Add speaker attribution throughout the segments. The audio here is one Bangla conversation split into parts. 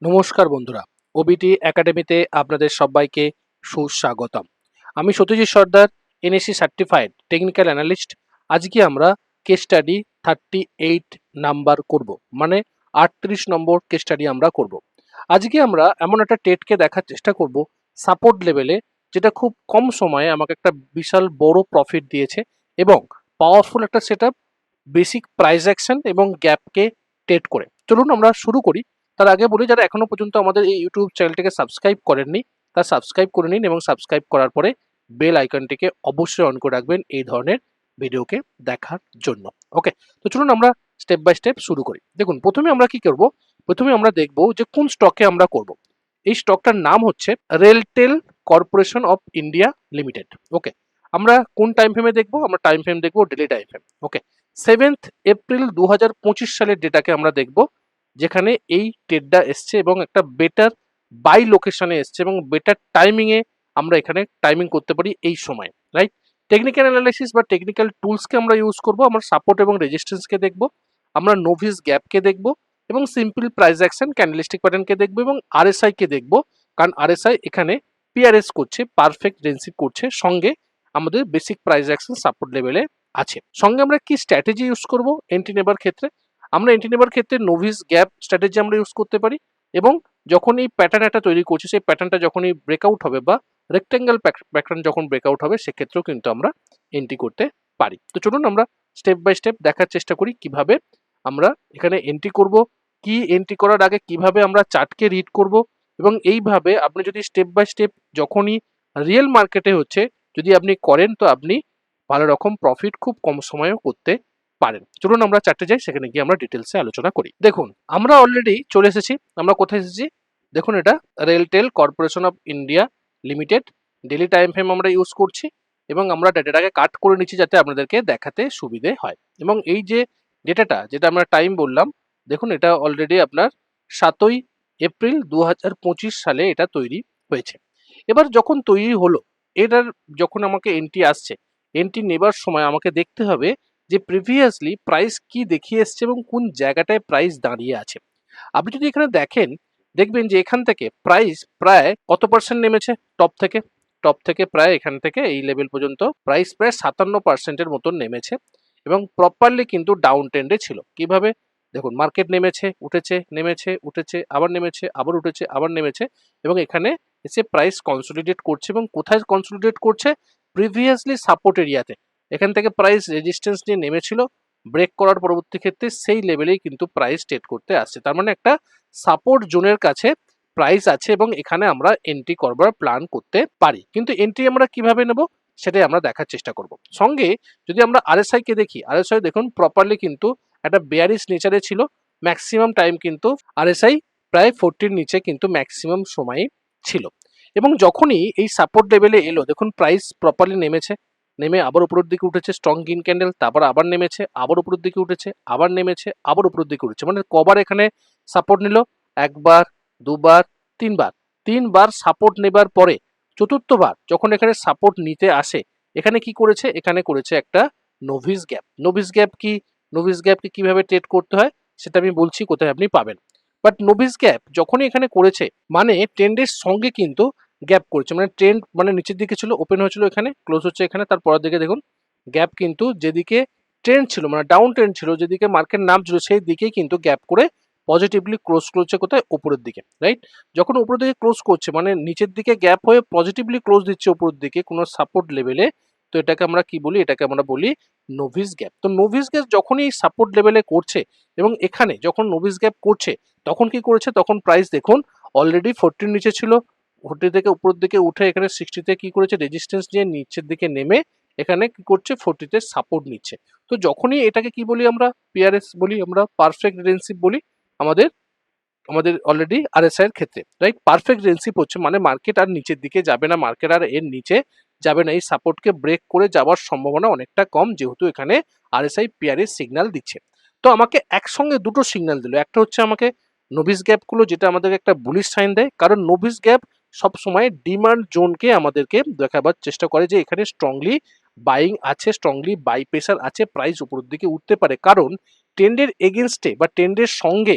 Speaker 1: নমস্কার বন্ধুরা, ওবিটি একাডেমিতে আপনাদের সবাইকে সুস্বাগতম। আমি সত্যজিৎ সর্দার, এনএসসি সার্টিফাইড টেকনিক্যাল অ্যানালিস্ট। আজকে আমরা কেস স্টাডি 38 নাম্বার করব, মানে 38 নম্বর কেস স্টাডি আমরা করব। আজকে আমরা এমন একটা টেটকে দেখার চেষ্টা করব সাপোর্ট লেভেলে, যেটা খুব কম সময়ে আমাকে একটা বিশাল বড় প্রফিট দিয়েছে এবং পাওয়ারফুল একটা সেটআপ, বেসিক প্রাইস অ্যাকশন এবং গ্যাপকে টেট করে। চলুন আমরা শুরু করি। তার আগে বলি, যারা এখনো পর্যন্ত আমাদের এই ইউটিউব চ্যানেলটিকে সাবস্ক্রাইব করেননি, তারা সাবস্ক্রাইব করে নিন এবং সাবস্ক্রাইব করার পরে বেল আইকনটিকে অবশ্যই অন করে রাখবেন এই ধরনের ভিডিওকে দেখার জন্য। ওকে, তো চলুন আমরা স্টেপ বাই স্টেপ শুরু করি। দেখুন, প্রথমে আমরা কি করব, প্রথমে আমরা দেখব যে কোন স্টকে আমরা করব। এই স্টকটার নাম হচ্ছে RailTel Corporation of India Limited. Okay, আমরা কোন টাইম ফ্রেমে দেখবো? আমরা টাইম ফ্রেম দেখবো daily time frame. Okay, 7 April 2025 সালের ডেটাকে আমরা দেখব, যেখানে এই ট্রেডটা এসছে এবং একটা বেটার বাই লোকেশনে এসছে এবং বেটার টাইমিং এ আমরা এখানে টাইমিং করতে পারি এই সময়, রাইট? টেকনিক্যাল অ্যানালাইসিস বা টেকনিক্যাল টুলসকে আমরা ইউজ করব। আমরা সাপোর্ট এবং রেজিস্ট্যান্সকে দেখব, আমরা নোভিস গ্যাপকে দেখব এবং সিম্পল প্রাইস অ্যাকশন ক্যান্ডেলস্টিক প্যাটার্নকে দেখব এবং আরএসআই কে দেখব, কারণ আরএসআই এখানে পিআরএস করছে, পারফেক্ট রেঞ্জ করছে, সঙ্গে আমাদের বেসিক প্রাইস অ্যাকশন সাপোর্ট লেভেলে আছে। সঙ্গে আমরা কি স্ট্র্যাটেজি ইউজ করব এন্ট্রি নেবার ক্ষেত্রে? আমরা এন্ট্রি নেবার ক্ষেত্রে নোভিস গ্যাপ স্ট্র্যাটেজি আমরা ইউজ করতে পারি এবং যখন এই প্যাটার্ন একটা তৈরি করছি, সেই প্যাটার্নটা যখনই ব্রেকআউট হবে বা রেক্ট্যাঙ্গেল প্যাটার্ন যখন ব্রেকআউট হবে, সেক্ষেত্রেও কিন্তু আমরা এন্ট্রি করতে পারি। তো চলুন আমরা স্টেপ বাই স্টেপ দেখার চেষ্টা করি কিভাবে আমরা এখানে এন্ট্রি করব, কি এন্ট্রি করার আগে কিভাবে আমরা চার্টকে রিড করব এবং এইভাবে আপনি যদি স্টেপ বাই স্টেপ যখনই রিয়েল মার্কেটে হচ্ছে যদি আপনি করেন, তো আপনি ভালো রকম প্রফিট খুব কম সময়েও করতে পারেন। চলুন আমরা চার্টে যাই, সেখানে গিয়ে আমরা ডিটেলসে আলোচনা করি। দেখুন, আমরা অলরেডি চলে এসেছি। আমরা কোথায় এসেছি দেখুন, এটা RailTel Corporation of India limited. Daily time frame আমরা ইউজ করছি এবং আমরা ডেটাটাকে কাট করে নিচ্ছি যাতে আপনাদেরকে দেখাতে সুবিধে হয়। এবং এই যে ডেটাটা, যেটা আমরা টাইম বললাম, দেখুন এটা অলরেডি আপনার 7ই এপ্রিল 2025 সালে এটা তৈরি হয়েছে। এবার যখন তৈরি হলো, এটার যখন আমাকে এন্ট্রি আসছে, এন্ট্রি নেবার সময় আমাকে দেখতে হবে যে প্রিভিয়াসলি প্রাইস কি দেখিয়ে এসছে এবং কোন জায়গাটায় প্রাইস দাঁড়িয়ে আছে। আপনি যদি এখানে দেখেন, দেখবেন যে এখান থেকে প্রাইস প্রায় কত পার্সেন্ট নেমেছে। টপ থেকে প্রায় এখান থেকে এই লেভেল পর্যন্ত প্রাইস প্রায় 57% মতন নেমেছে এবং প্রপারলি কিন্তু ডাউন ট্রেন্ডে ছিল। কিভাবে? দেখুন, মার্কেট নেমেছে, উঠেছে, নেমেছে, উঠেছে, আবার নেমেছে, আবার উঠেছে, আবার নেমেছে এবং এখানে এসে প্রাইস কনসলিডেট করছে। এবং কোথায় কনসলিডেট করছে? প্রিভিয়াসলি সাপোর্ট এরিয়াতে। এখান থেকে প্রাইস রেজিস্ট্যান্স নিয়ে নেমেছিল, ব্রেক করার পরবর্তী ক্ষেত্রে সেই লেভেলেই কিন্তু প্রাইস ট্রেড করতে আসছে। তার মানে একটা সাপোর্ট জোনের কাছে প্রাইস আছে এবং এখানে আমরা এন্ট্রি করবার প্ল্যান করতে পারি। কিন্তু এন্ট্রি আমরা কিভাবে নেব সেটাই আমরা দেখার চেষ্টা করব। সঙ্গে যদি আমরা আরএসআই কে দেখি, আরএসআই দেখুন প্রপারলি কিন্তু একটা বেয়ারিশ নেচারে ছিল। ম্যাক্সিমাম টাইম কিন্তু আরএসআই প্রায় 40 নিচে কিন্তু ম্যাক্সিমাম সময় ছিল। এবং যখনই এই সাপোর্ট লেভেলে এলো, দেখুন প্রাইস প্রপারলি নেমেছে, নেমে আবার উপরের দিকে উঠেছে স্ট্রং গ্রিন ক্যান্ডেল, তারপর আবার নেমেছে, আবার উপরের দিকে উঠেছে, আবার নেমেছে, আবার উপরের দিকে উঠেছে। মানে কবার এখানে সাপোর্ট নিল? একবার, দুবার, তিনবার। তিনবার সাপোর্ট নেবার পরে চতুর্থবার যখন এখানে সাপোর্ট নিতে আসে, এখানে কি করেছে? এখানে করেছে একটা নোভিস গ্যাপ। নোভিস গ্যাপ কি? নোভিস গ্যাপকে কিভাবে ট্রেড করতে হয় সেটা আমি বলছি, কোথায় আপনি পাবেন। বাট নোভিস গ্যাপ যখনই এখানে করেছে, মানে ট্রেন্ডের সঙ্গে কিন্তু গ্যাপ করেছে। মানে ট্রেন্ড মানে নিচের দিকে ছিল, ওপেন হয়েছিল এখানে, ক্লোজ হচ্ছে এখানে, তারপরের দিকে দেখুন গ্যাপ কিন্তু যেদিকে ট্রেন্ড ছিল, মানে ডাউন ট্রেন্ড ছিল, যেদিকে মার্কেট নামছিল সেই দিকেই কিন্তু গ্যাপ করে পজিটিভলি ক্লোজ করছে। কোথায়? উপরের দিকে, রাইট? যখন উপরের দিকে ক্লোজ করছে, মানে নিচের দিকে গ্যাপ হয়ে পজিটিভলি ক্লোজ দিচ্ছে উপরের দিকে কোনো সাপোর্ট লেভেলে, তো এটাকে আমরা কি বলি? এটাকে আমরা বলি নোভিস গ্যাপ। তো নোভিস গ্যাপ যখনই সাপোর্ট লেভেলে করছে এবং এখানে যখন নোভিস গ্যাপ করছে, তখন কি করেছে? তখন প্রাইস দেখুন অলরেডি 40 নিচে ছিল, 40 থেকে উপরের দিকে উঠে এখানে 60 তে কি করেছে? রেজিস্ট্যান্স নিয়ে নিচের দিকে নেমে এখানে কি করছে? 40 তে সাপোর্ট নিচ্ছে। তো যখনই এটাকে কি বলি? আমরা পিআরএস বলি, আমরা পারফেক্ট রেঞ্জশিপ বলি আমাদের আমাদের অলরেডি আরএসআই এর ক্ষেত্রে, রাইট? পারফেক্ট রেঞ্জশিপ হচ্ছে মানে মার্কেট আর নিচের দিকে যাবে না, মার্কেট আর এর নিচে যাবে না। এই সাপোর্টকে ব্রেক করে যাওয়ার সম্ভাবনা অনেকটা কম, যেহেতু এখানে আরএসআই পিআরএস সিগন্যাল দিচ্ছে। তো আমাকে একসঙ্গে দুটো সিগন্যাল দিল। একটা হচ্ছে আমাকে নোভিস গ্যাপ গুলো, যেটা আমাদেরকে একটা বুলিশ সাইন দেয়, কারণ নোভিস গ্যাপ সবসময় ডিমান্ড জোনকে আমাদেরকে দেখাবার চেষ্টা করে যে এখানে স্ট্রংলি বাইং আছে, স্ট্রংলি বাই প্রেসার আছে, প্রাইস উপরের দিকে উঠতে পারে। কারণ ট্রেন্ডের এগেনস্টে বা ট্রেন্ডের সঙ্গে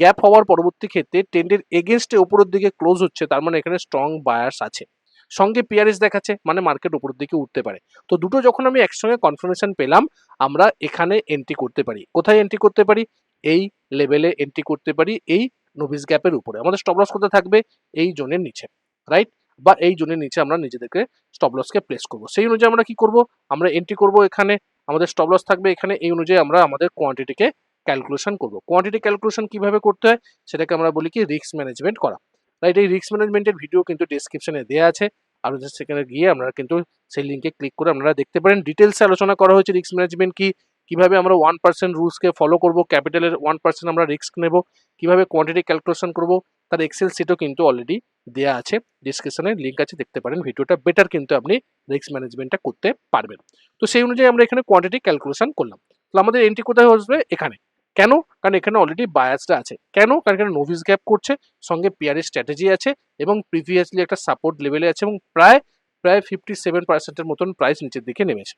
Speaker 1: গ্যাপ হওয়ার পরবর্তী ক্ষেত্রে ট্রেন্ডের এগেনস্টে উপরের দিকে ক্লোজ হচ্ছে, তার মানে এখানে স্ট্রং বায়ার্স আছে, সঙ্গে পিআরএস দেখাচ্ছে, মানে মার্কেট উপরের দিকে উঠতে পারে। তো দুটো যখন আমি একসঙ্গে কনফার্মেশন পেলাম, আমরা এখানে এন্ট্রি করতে পারি। কোথায় এন্ট্রি করতে পারি? এই লেভেলে এন্ট্রি করতে পারি, এই নোভিস গ্যাপের উপরে। আমাদের স্টপ লস কোথায় থাকবে? এই জোনের নিচে, রাইট? বা এই জোনের নিচে আমরা নিজেদেরকে স্টপ লসকে প্লেস করব। সেই অনুযায়ী আমরা কি করব? আমরা এন্ট্রি করব এখানে, আমাদের স্টপ লস থাকবে এখানে, এই অনুযায়ী আমরা আমাদের কোয়ান্টিটিকে ক্যালকুলেশন করব। কোয়ান্টিটি ক্যালকুলেশন কিভাবে করতে হয় সেটাকে আমরা বলি কি রিস্ক ম্যানেজমেন্ট করা, রাইট? এই রিস্ক ম্যানেজমেন্টের ভিডিও কিন্তু ডেসক্রিপশনে দেওয়া আছে, আপনাদের সেখানে গিয়ে আপনারা কিন্তু সেই লিঙ্কে ক্লিক করে আপনারা দেখতে পারেন। ডিটেলসে আলোচনা করা হয়েছে রিস্ক ম্যানেজমেন্ট কি, কিভাবে আমরা 1% রুলসকে ফলো করব, ক্যাপিটালের 1% আমরা রিস্ক নেব, কিভাবে কোয়ান্টিটি ক্যালকুলেশন করব, তার এক্সেল শিটও কিন্তু অলরেডি দেওয়া আছে, ডিসক্রিপশনে লিঙ্ক আছে, দেখতে পারেন ভিডিওটা। বেটার কিন্তু আপনি রিস্ক ম্যানেজমেন্টটা করতে পারবেন। তো সেই অনুযায়ী আমরা এখানে কোয়ান্টিটি ক্যালকুলেশন করলাম। তো আমাদের এন্ট্রি কোথায় আসবে? এখানে। কেন? কারণ এখানে অলরেডি বায়াসটা আছে। কেন? কারণ এখানে নোভিস গ্যাপ করছে, সঙ্গে পিআরএস স্ট্র্যাটেজি আছে, এবং প্রিভিয়াসলি একটা সাপোর্ট লেভেলে আছে, এবং প্রায় 57% এর মতন প্রাইস নিচের দিকে নেমেছে।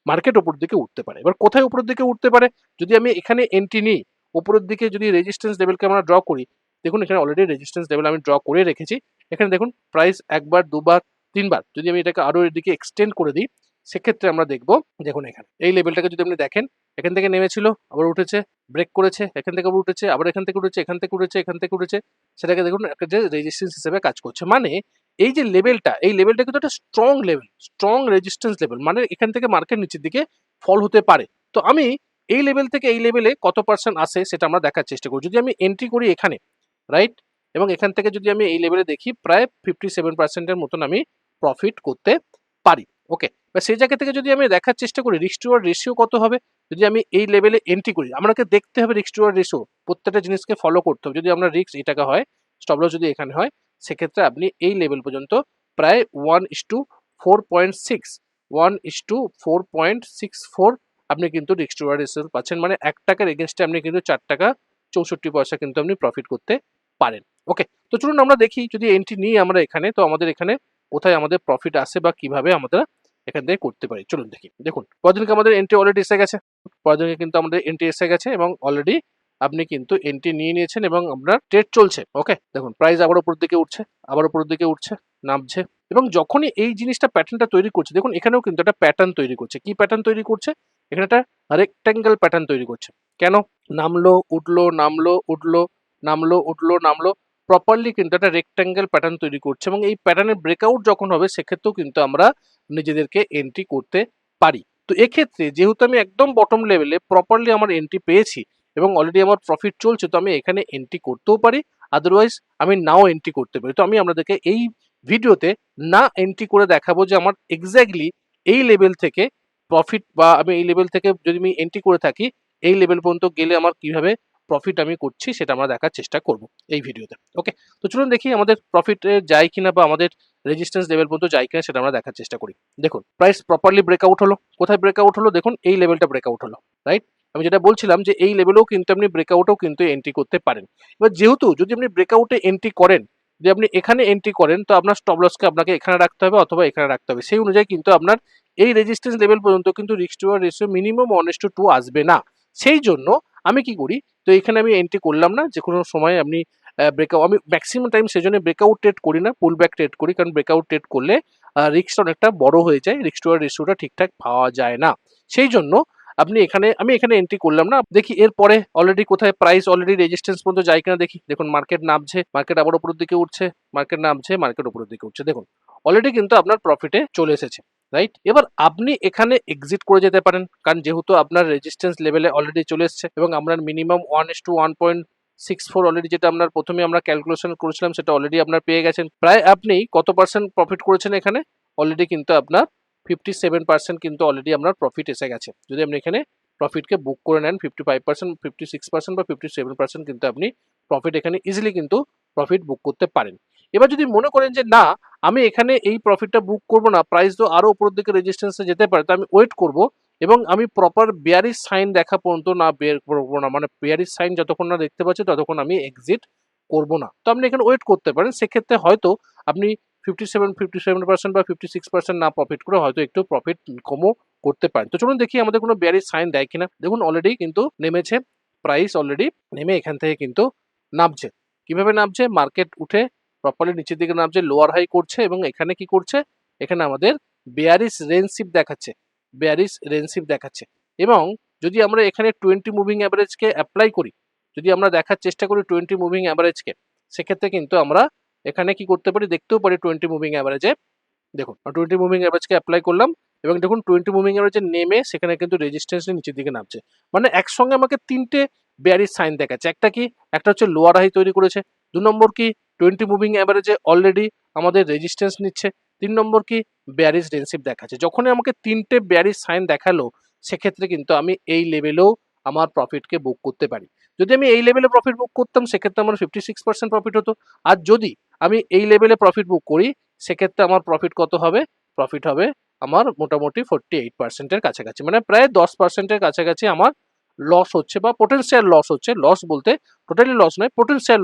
Speaker 1: মার্কেট উপর দিকে উঠতে পারে। এবার কোথায় উপরের দিকে উঠতে পারে? যদি আমি এখানে এন্ট্রি নিই, উপরের দিকে যদি রেজিস্ট্যান্স লেভেলকে আমরা ড্র করি, দেখুন এখানে অলরেডি রেজিস্ট্যান্স লেভেল আমি ড্র করে রেখেছি। এখানে দেখুন প্রাইস একবার, দুবার, তিনবার, যদি আমি এটাকে আরো এর দিকে এক্সটেন্ড করে দিই, সেক্ষেত্রে আমরা দেখবো, দেখুন এখানে এই লেভেলটাকে যদি আপনি দেখেন, এখান থেকে নেমেছিল, আবার উঠেছে, ব্রেক করেছে, এখান থেকে আবার উঠেছে, আবার এখান থেকে উঠেছে, এখান থেকে উঠেছে, এখান থেকে উঠেছে, সেটাকে দেখুন একটা যে রেজিস্ট্যান্স হিসেবে কাজ করছে। মানে এই যে লেভেলটা, এই লেভেলটা কিন্তু একটা strong level, strong resistance level, মানে এখান থেকে মার্কেট নিচের দিকে ফল হতে পারে। তো আমি এই লেভেল থেকে এই লেভেলে কত পার্সেন্ট আসে সেটা আমরা দেখার চেষ্টা করি। যদি আমি এন্ট্রি করি এখানে, রাইট, এবং এখান থেকে যদি আমি এই লেভেলে দেখি, প্রায় 57%-এর মতন আমি প্রফিট করতে পারি। ওকে, বা সেই জায়গা থেকে যদি আমি দেখার চেষ্টা করি রিস্ক টু রিওয়ার্ড রেশিও কত হবে, যদি আমি এই লেভেলে এন্ট্রি করি, আমাকে দেখতে হবে রিস্ক টু রিওয়ার্ড রেশিও, প্রত্যেকটা জিনিসকে ফলো করতে হবে। যদি আমরা রিস্ক এই টাকা হয়, স্টপ লস যদি এখানে হয়, সেক্ষেত্রে আপনি এই লেভেল পর্যন্ত প্রায় 1:4.6, 1:4.64 আপনি কিন্তু রিস্ক টু রিওয়ার্ড রেশিও পাচ্ছেন। মানে 1 টাকার এগেনস্টে আপনি কিন্তু 4 টাকা 64 পয়সা কিন্তু আপনি প্রফিট করতে পারেন। ওকে, তো চলুন আমরা দেখি, যদি এন্ট্রি নিই আমরা এখানে, তো আমাদের এখানে কোথায় আমাদের প্রফিট আসে বা কিভাবে আমরা এখান থেকে করতে পারি। চলুন দেখি। দেখুন পরদিনকে আমাদের এন্ট্রি অলরেডি এসে গেছে, পরদিনকে কিন্তু আমাদের এন্ট্রি এসে গেছে, এবং অলরেডি আপনি কিন্তু এন্ট্রি নিয়ে নিয়েছেন, এবং আপনার ট্রেড চলছে। ওকে, দেখুন প্রাইস আবার উপর দিকে উঠছে, আবার উপর দিকে উঠছে, নামছে, এবং যখনই এই জিনিসটা প্যাটার্নটা তৈরি করছে, দেখুন এখানেও কিন্তু একটা প্যাটার্ন তৈরি করছে। কি প্যাটার্ন তৈরি করছে? এখানে একটা রেক্ট্যাঙ্গেল প্যাটার্ন তৈরি করছে। কেন? নামলো, উঠলো, নামলো, উঠলো, নামলো, উঠলো, নামলো, প্রপারলি কিন্তু একটা রেক্ট্যাঙ্গেল প্যাটার্ন তৈরি করছে, এবং এই প্যাটার্নের ব্রেকআউট যখন হবে, সেক্ষেত্রেও কিন্তু আমরা নিজেদেরকে এন্ট্রি করতে পারি। তো এক্ষেত্রে যেহেতু আমি একদম বটম লেভেলে প্রপারলি আমার এন্ট্রি পেয়েছি, এবং অলরেডি আমার প্রফিট চলছে, তো আমি এখানে এন্ট্রি করতেও পারি, আদারওয়াইজ আমি নাও এন্ট্রি করতে পারি। তো আমি আপনাদেরকে এই ভিডিওতে না এন্ট্রি করে দেখাবো যে আমার এক্স্যাক্টলি এই লেভেল থেকে প্রফিট, বা আমি এই লেভেল থেকে যদি আমি এন্ট্রি করে থাকি, এই লেভেল পর্যন্ত গেলে আমার কিভাবে প্রফিট আমি করছি সেটা আমরা দেখার চেষ্টা করব এই ভিডিওতে। ওকে, তো চলুন দেখি আমাদের প্রফিটে যায় কিনা, বা আমাদের রেজিস্ট্যান্স লেভেল পর্যন্ত যায় কিনা সেটা আমরা দেখার চেষ্টা করি। দেখুন প্রাইস প্রপারলি ব্রেকআউট হলো। কোথায় ব্রেকআউট হলো? দেখুন এই লেভেলটা ব্রেকআউট হলো, রাইট? আমি যেটা বলছিলাম যে এই লেভেলেও কিন্তু আপনি ব্রেকআউটেও কিন্তু এন্ট্রি করতে পারেন। এবার যেহেতু যদি আপনি ব্রেকআউটে এন্ট্রি করেন, যদি আপনি এখানে এন্ট্রি করেন, তো আপনার স্টপ লসকে আপনাকে এখানে রাখতে হবে, অথবা এখানে রাখতে হবে। সেই অনুযায়ী কিন্তু আপনার এই রেজিস্ট্যান্স লেভেল পর্যন্ত কিন্তু রিস্ক টু রেশিও মিনিমাম 1:2 আসবে না। সেই জন্য আমি কি করি, তো এখানে আমি এন্ট্রি করলাম না, যে কোনো সময় আপনি ব্রেকআউট, আমি ম্যাক্সিমাম টাইম সেজন্য ব্রেকআউট ট্রেড করি না, পুল ব্যাক ট্রেড করি, কারণ ব্রেকআউট ট্রেড করলে রিস্কটা অনেকটা বড় হয়ে যায়, রিস্ক টু রেশিওটা ঠিকঠাক পাওয়া যায় না। সেই জন্য আপনি এখানে, আমি এখানে এন্ট্রি করলাম না। দেখি এরপরে অলরেডি কোথায় প্রাইস অলরেডি রেজিস্ট্যান্স পর্যন্ত যায় কিনা দেখি। দেখুন মার্কেট নামছে, মার্কেট আবার উপরের দিকে উঠছে, মার্কেট নামছে, মার্কেট উপরের দিকে উঠছে। দেখুন অলরেডি কিন্তু আপনার প্রফিটে চলে এসেছে, রাইট? এবার আপনি এখানে এক্সিট করে যেতে পারেন, কারণ যেহেতু আপনার রেজিস্ট্যান্স লেভেলে অলরেডি চলে এসেছে, এবং আপনার মিনিমাম 1:1.64 অলরেডি, যেটা আপনার প্রথমে আমরা ক্যালকুলেশন করেছিলাম, সেটা অলরেডি আপনার পেয়ে গেছেন। প্রায় আপনি কত পার্সেন্ট প্রফিট করেছেন এখানে? অলরেডি কিন্তু আপনার 57% কিন্তু অলরেডি আপনার প্রফিট এসে গেছে। যদি আপনি এখানে প্রফিটকে বুক করে নেন 55%, 56% বা 57% কিন্তু আপনি প্রফিট এখানে ইজিলি কিন্তু প্রফিট বুক করতে পারেন। এবার যদি মনে করেন যে না, আমি এখানে এই প্রফিটটা বুক করব না, প্রাইস তো আরো উপরের দিকে রেজিস্ট্যান্সে যেতে পারে, তো আমি ওয়েট করব, এবং আমি প্রপার বেয়ারিশ সাইন দেখা পর্যন্ত না বের করবো না, মানে বেয়ারিশ সাইন যতক্ষণ না দেখতে পাচ্ছি ততক্ষণ আমি এক্সিট করব না। তো আপনি এখানে ওয়েট করতে পারেন, সেক্ষেত্রে হয়তো আপনি 57% বা 56% না প্রফিট করে হয়তো একটু প্রফিট কমও করতে পারেন। তো চলুন দেখি আমাদের কোনো বেয়ারিশ সাইন দেয় কিনা। দেখুন অলরেডি কিন্তু নেমেছে, প্রাইস অলরেডি নেমে এখান থেকে কিন্তু নামছে। কিভাবে নামছে? মার্কেট উঠে প্রপারলি নিচের দিকে নামছে, লোয়ার হাই করছে এবং এখানে কি করছে? এখানে আমাদের বেয়ারিশ রেঞ্জশিপ দেখাচ্ছে, বেয়ারিশ রেঞ্জশিপ দেখাচ্ছে। এবং যদি আমরা এখানে 20 মুভিং অ্যাভারেজকে অ্যাপ্লাই করি, যদি আমরা দেখার চেষ্টা করি 20 মুভিং অ্যাভারেজকে, সেক্ষেত্রে কিন্তু আমরা এখানে কি করতে পারি? দেখতেও পারি 20 মুভিং অ্যাভারেজে, দেখুন 20 মুভিং অ্যাভারেজকে অ্যাপ্লাই করলাম এবং দেখুন 20 মুভিং অ্যাভারেজে নেমে সেখানে কিন্তু রেজিস্ট্যান্স নিচের দিকে নামছে। মানে একসঙ্গে আমাকে তিনটে বেয়ারিশ সাইন দেখাচ্ছে। একটা কি? একটা হচ্ছে লোয়ার হাই তৈরি করেছে। 2 নম্বর কি? 20 মুভিং অ্যাভারেজে অলরেডি আমাদের রেজিস্ট্যান্স নিচ্ছে। 3 নম্বর কি? বেয়ারিশ রেঞ্জশিপ দেখাচ্ছে। যখনই আমাকে তিনটে বেয়ারিশ সাইন দেখালো, সেক্ষেত্রে কিন্তু আমি এই লেভেলেও আমার প্রফিটকে বুক করতে পারি। যদি আমি এই লেভেলে প্রফিট বুক করতাম, সেক্ষেত্রে আমার 56% প্রফিট হতো। আর যদি আমি এই লেভেলে প্রফিট বুক করি, সেক্ষেত্রে আমার প্রফিট কত হবে? প্রফিট হবে আমার মোটামুটি 48% এর কাছাকাছি, মানে প্রায় 10% এর কাছাকাছি আমার লস হচ্ছে বা পোটেনশিয়াল লস হচ্ছে। লস বলতে টোটালি লস নয়, পোটেনশিয়াল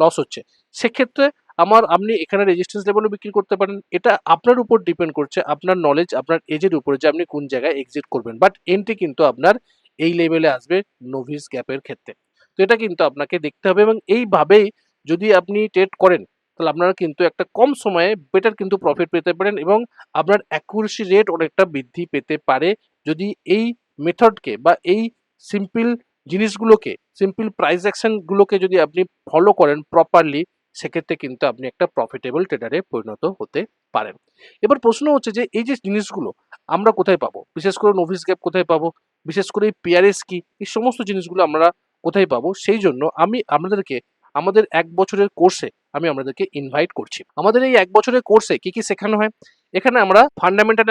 Speaker 1: লস হচ্ছে। সেক্ষেত্রে আপনি এখানে রেজিস্ট্যান্স লেভেলও বিক্রি করতে পারেন। এটা আপনার উপর ডিপেন্ড করছে, আপনার নলেজ, আপনার এজের উপরে, যে আপনি কোন জায়গায় এক্সিট করবেন। বাট এন্ট্রি কিন্তু আপনার এই লেভেলে আসবে নোভিস গ্যাপের ক্ষেত্রে। তো এটা কিন্তু আপনাকে দেখতে হবে এবং এইভাবেই যদি আপনি ট্রেড করেন, তাহলে আপনারা কিন্তু একটা কম সময়ে বেটার কিন্তু প্রফিট পেতে পারেন এবং আপনার অ্যাকুরেসি রেট অনেকটা বৃদ্ধি পেতে পারে, যদি এই মেথডকে বা এই সিম্পল জিনিসগুলোকে, সিম্পল প্রাইস অ্যাকশন গুলোকে যদি আপনি ফলো করেন প্রপারলি, সেক্ষেত্রে কিন্তু আপনি একটা প্রফিটেবল ট্রেডারে পরিণত হতে পারেন। এবার প্রশ্ন হচ্ছে যে এই যে জিনিসগুলো আমরা কোথায় পাবো? বিশেষ করে নোভিস গ্যাপ কোথায় পাবো? বিশেষ করে এই পিআরএস কি? এই সমস্ত জিনিসগুলো আমরা কোথায় পাবো? সেই জন্য আমি আপনাদেরকে আমাদের 1 বছরের কোর্সে আমি আপনাদেরকে ইনভাইট করছি। আমাদের এই 1 বছরের কোর্সে কি কি শেখানো হয়? এখানে আমরা ফান্ডামেন্টাল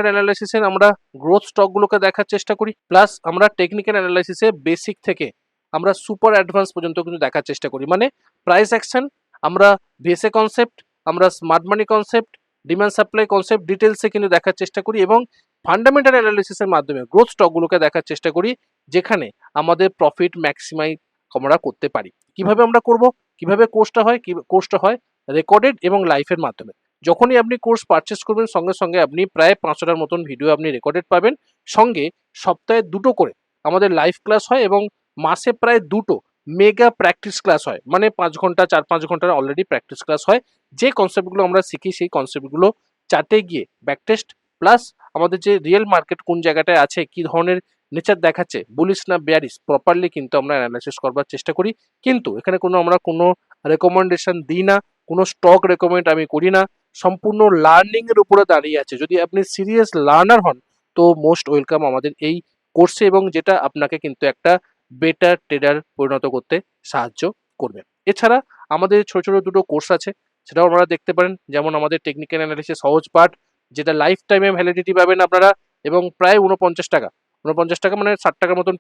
Speaker 1: অ্যানালাইসিসের আমরা গ্রোথ স্টকগুলোকে দেখার চেষ্টা করি। প্লাস আমরা টেকনিক্যাল অ্যানালাইসিসে বেসিক থেকে আমরা সুপার অ্যাডভান্স পর্যন্ত কিন্তু দেখার চেষ্টা করি। মানে প্রাইস অ্যাকশন, আমরা ভিএসএ কনসেপ্ট, আমরা স্মার্ট মানি কনসেপ্ট, ডিমান্ড সাপ্লাই কনসেপ্ট ডিটেলসে কিন্তু দেখার চেষ্টা করি এবং ফান্ডামেন্টাল অ্যানালাইসিসের মাধ্যমে গ্রোথ স্টকগুলোকে দেখার চেষ্টা করি, যেখানে আমাদের প্রফিট ম্যাক্সিমাইজ আমরা করতে পারি। কিভাবে আমরা করব? কিভাবে কোর্সটা হয়? কোর্সটা হয় রেকর্ডেড এবং লাইভের মাধ্যমে। যখনই আপনি কোর্স পারচেস করবেন, সঙ্গে সঙ্গে আপনি প্রায় 500টার মতন ভিডিও আপনি রেকর্ডেড পাবেন। সঙ্গে সপ্তাহে 2টো করে আমাদের লাইভ ক্লাস হয় এবং মাসে প্রায় 2টো মেগা প্র্যাকটিস ক্লাস হয়। মানে 5 ঘন্টা, 4-5 ঘন্টার অলরেডি প্র্যাকটিস ক্লাস হয়। যে কনসেপ্টগুলো আমরা শিখি, সেই কনসেপ্টগুলো চার্টে গিয়ে ব্যাক টেস্ট, প্লাস আমাদের যে রিয়েল মার্কেট কোন জায়গাটায় আছে, কি ধরনের নেচার দেখাচ্ছে, বুলিশ না বেয়ারিশ, প্রপারলি কিন্তু আমরা অ্যানালাইসিস করবার চেষ্টা করি। কিন্তু এখানে আমরা কোনো রেকমেন্ডেশন দিই না, কোনো স্টক রেকমেন্ড আমি করি না। সম্পূর্ণ লার্নিং এর উপরে দাঁড়িয়ে আছে। যদি আপনি সিরিয়াস লার্নার হন, তো মোস্ট ওয়েলকাম আমাদের এই কোর্সে, এবং যেটা আপনাকে কিন্তু একটা বেটার ট্রেডার পরিণত করতে সাহায্য করবে। এছাড়া আমাদের ছোট ছোট 2টো কোর্স আছে, সেটাও আপনারা দেখতে পারেন। যেমন আমাদের টেকনিক্যাল অ্যানালিসিস সহজ পাঠ, যেটা লাইফ টাইমে ভ্যালিডিটি পাবেন আপনারা, এবং প্রায় 49 টাকা, 49 টাকা মানে 60 টাকার মতন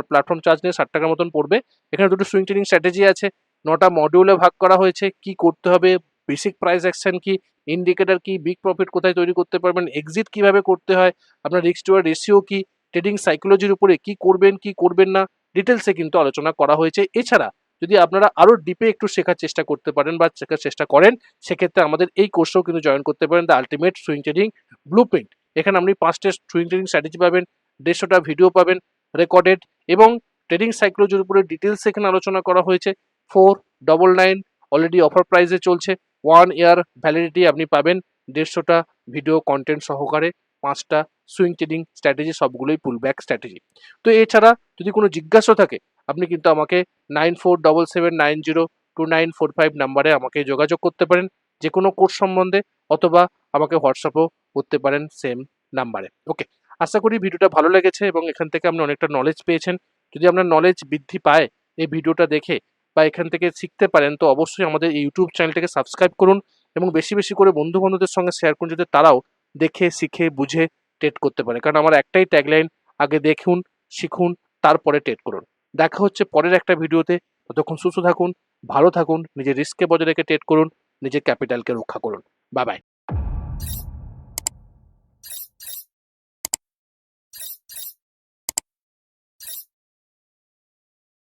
Speaker 1: প্ল্যাটফর্ম চার্জ নিয়ে 60 টাকার মতন পড়বে। এখানে 2টো সুইং ট্রেডিং স্ট্র্যাটেজি আছে, 9টা মডিউলে ভাগ করা হয়েছে। কি করতে হবে, বেসিক প্রাইস অ্যাকশন কি, ইন্ডিকেটর কি, বিগ প্রফিট কোথায় তৈরি করতে পারবেন, এক্সিট কিভাবে করতে হয়, আপনার রিস্ক টু রেশিও কি, ট্রেডিং সাইকোলজির উপরে কি করবেন কি করবেন না, ডিটেলসে কিন্তু আলোচনা করা হয়েছে। এছাড়া যদি আপনারা আরো ডিপে একটু শেখার চেষ্টা করতে পারেন বা শেখার চেষ্টা করেন, সেক্ষেত্রে আমাদের এই কোর্সেও কিন্তু জয়েন করতে পারেন, the ultimate swing trading blueprint. এখানে আপনি 5টা সুইং ট্রেডিং স্ট্র্যাটেজি পাবেন, 150টা ভিডিও পাবেন রেকর্ডেড, এবং ট্রেডিং সাইকোলজির উপরে ডিটেলস এখানে আলোচনা করা হয়েছে। 499 অলরেডি অফার প্রাইসে চলছে। 1 ইয়ার ভ্যালিডিটি আপনি পাবেন 150টা ভিডিও কন্টেন্ট সহকারে, 5টা সুইং ট্রেডিং স্ট্র্যাটেজি, সবগুলোই পুল ব্যাক স্ট্র্যাটেজি। তো এছাড়া যদি কোনো জিজ্ঞাসা থাকে, আপনি কিন্তু আমাকে 9477902945 নাম্বারে আমাকে যোগাযোগ করতে পারেন যে কোনো কোর্স সম্বন্ধে, অথবা আমাকে হোয়াটসঅ্যাপও করতে পারেন সেম নাম্বারে। ওকে, আশা করি ভিডিওটা ভালো লেগেছে এবং এখান থেকে আপনি অনেকটা নলেজ পেয়েছেন। যদি আপনার নলেজ বৃদ্ধি পায় এই ভিডিওটা দেখে বা এখান থেকে শিখতে পারেন, তো অবশ্যই আমাদের এই ইউটিউব চ্যানেলটাকে সাবস্ক্রাইব করুন এবং বেশি বেশি করে বন্ধু বান্ধবদের সঙ্গে শেয়ার করুন, যাতে তারাও দেখে শিখে বুঝে ট্রেড করতে পারে। কারণ আমার একটাই ট্যাগলাইন, আগে দেখুন, শিখুন, তারপরে ট্রেড করুন। দেখা হচ্ছে পরের একটা ভিডিওতে। ততক্ষণ সুস্থ থাকুন, ভালো থাকুন, নিজের রিস্ককে বজায় রেখে ট্রেড করুন, নিজের ক্যাপিটালকে রক্ষা করুন। Bye bye.